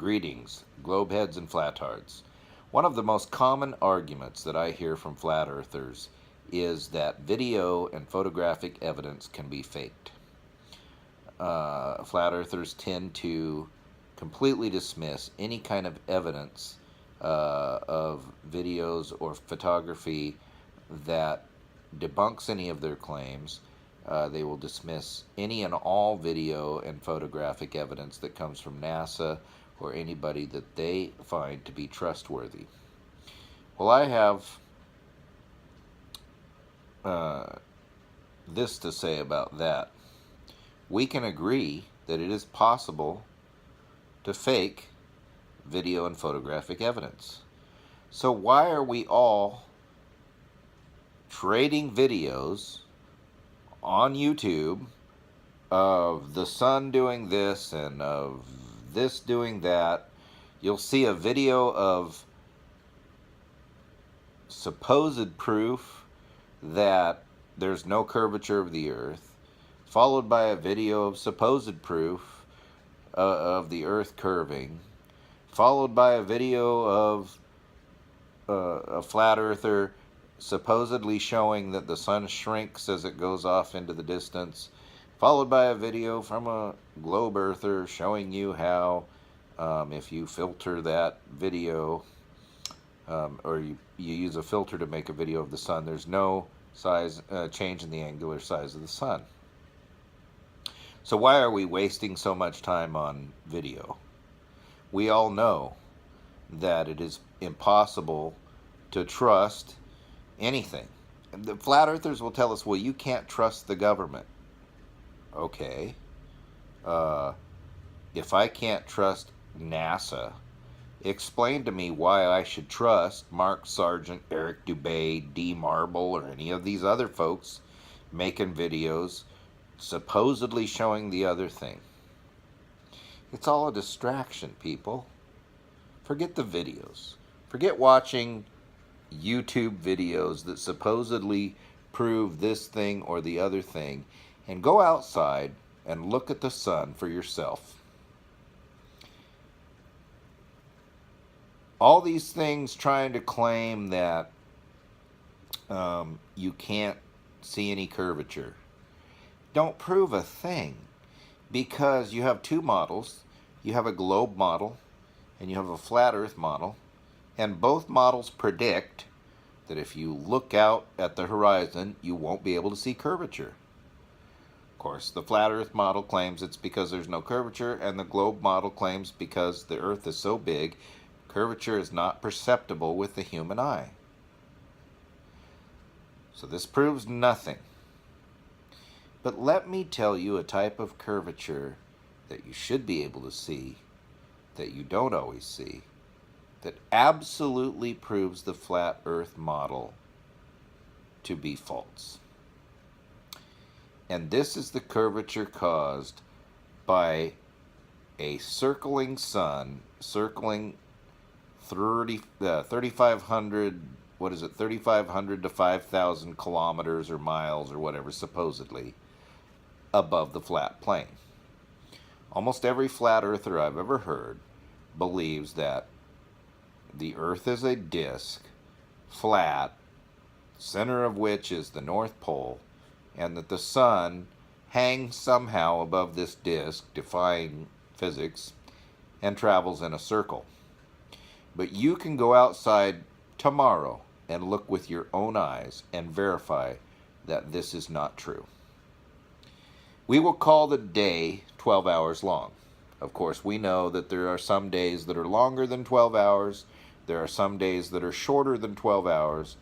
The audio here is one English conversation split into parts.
Greetings, globeheads and flathearts. One of the most common arguments that I hear from flat earthers is that video and photographic evidence can be faked. Flat earthers tend to completely dismiss any kind of evidence of videos or photography that debunks any of their claims. They will dismiss any and all video and photographic evidence that comes from NASA or anybody that they find to be trustworthy. Well, I have this to say about that. We can agree that it is possible to fake video and photographic evidence. So why are we all trading videos on YouTube of the sun doing this and of this doing that? You'll see a video of supposed proof that there's no curvature of the earth, followed by a video of supposed proof of the earth curving, followed by a video of a flat earther supposedly showing that the sun shrinks as it goes off into the distance, followed by a video from a globe earther showing you how if you filter that video or you use a filter to make a video of the sun, there's no change in the angular size of the sun. So why are we wasting so much time on video? We all know that it is impossible to trust anything. The flat earthers will tell us, well, you can't trust the government. Okay. If I can't trust NASA, explain to me why I should trust Mark Sargent, Eric Dubay, D. Marble, or any of these other folks making videos supposedly showing the other thing. It's all a distraction, people. Forget the videos. Forget watching YouTube videos that supposedly prove this thing or the other thing, and go outside and look at the sun for yourself. All these things trying to claim that you can't see any curvature don't prove a thing, because you have two models. You have a globe model and you have a flat earth model, and both models predict that if you look out at the horizon, you won't be able to see curvature. Of course, the flat earth model claims it's because there's no curvature, and the globe model claims because the earth is so big, curvature is not perceptible with the human eye. So this proves nothing. But let me tell you a type of curvature that you should be able to see, that you don't always see, that absolutely proves the flat earth model to be false. And this is the curvature caused by a circling sun, circling 3,500, what is it, 3,500 to 5,000 kilometers or miles or whatever, supposedly, above the flat plane. Almost every flat earther I've ever heard believes that the earth is a disk, flat, center of which is the North Pole, and that the sun hangs somehow above this disk, defying physics, and travels in a circle. But you can go outside tomorrow and look with your own eyes and verify that this is not true. We will call the day 12 hours long. Of course, we know that there are some days that are longer than 12 hours. There are some days that are shorter than 12 hours.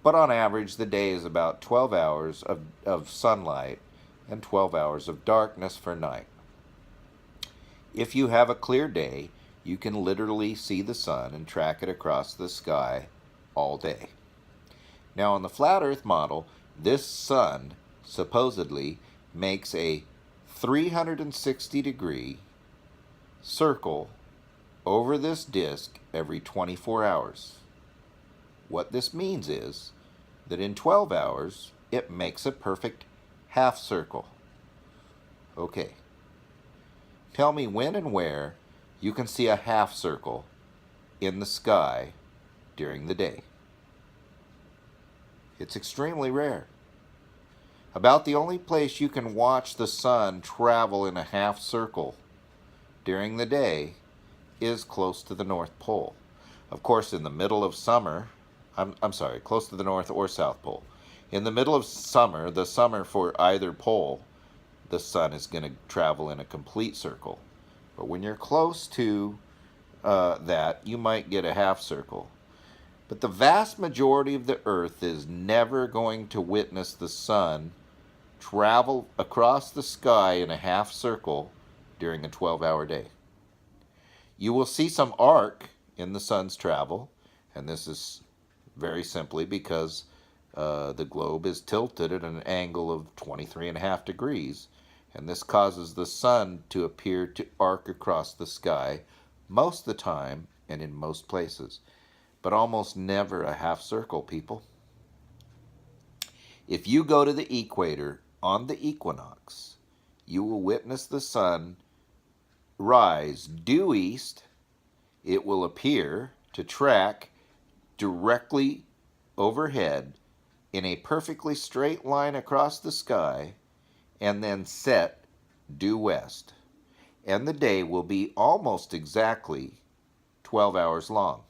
But on average, the day is about 12 hours of sunlight and 12 hours of darkness for night. If you have a clear day, you can literally see the sun and track it across the sky all day. Now, on the flat earth model, this sun supposedly makes a 360-degree circle over this disk every 24 hours. What this means is that in 12 hours, it makes a perfect half circle. Okay. Tell me when and where you can see a half circle in the sky during the day. It's extremely rare. About the only place you can watch the sun travel in a half circle during the day is close to the North Pole. Of course, in the middle of summer, I'm sorry, close to the North or South Pole. In the middle of summer, the summer for either pole, the sun is going to travel in a complete circle. But when you're close to that, you might get a half circle. But the vast majority of the Earth is never going to witness the sun travel across the sky in a half circle during a 12-hour day. You will see some arc in the sun's travel, and this is very simply because the globe is tilted at an angle of 23.5 degrees, and this causes the sun to appear to arc across the sky most of the time and in most places, but almost never a half circle, people. If you go to the equator on the equinox, you will witness the sun rise due east. It will appear to track directly overhead in a perfectly straight line across the sky and then set due west. And the day will be almost exactly 12 hours long.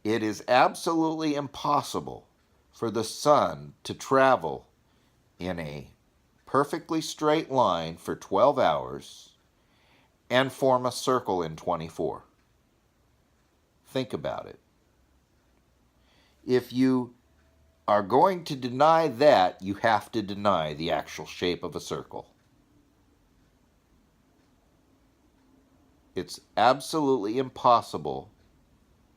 It is absolutely impossible for the sun to travel in a perfectly straight line for 12 hours and form a circle in 24. Think about it. If you are going to deny that, you have to deny the actual shape of a circle. It's absolutely impossible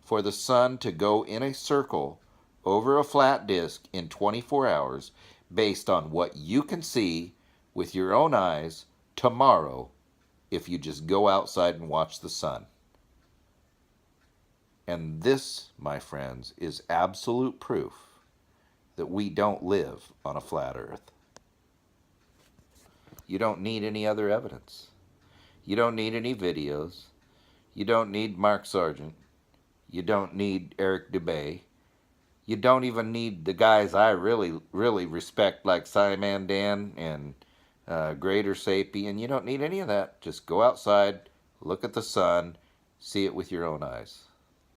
for the sun to go in a circle over a flat disk in 24 hours based on what you can see with your own eyes tomorrow if you just go outside and watch the sun. And this, my friends, is absolute proof that we don't live on a flat earth. You don't need any other evidence. You don't need any videos. You don't need Mark Sargent. You don't need Eric Dubay. You don't even need the guys I really, really respect like Simon Dan and Greater Sapien. You don't need any of that. Just go outside, look at the sun, see it with your own eyes.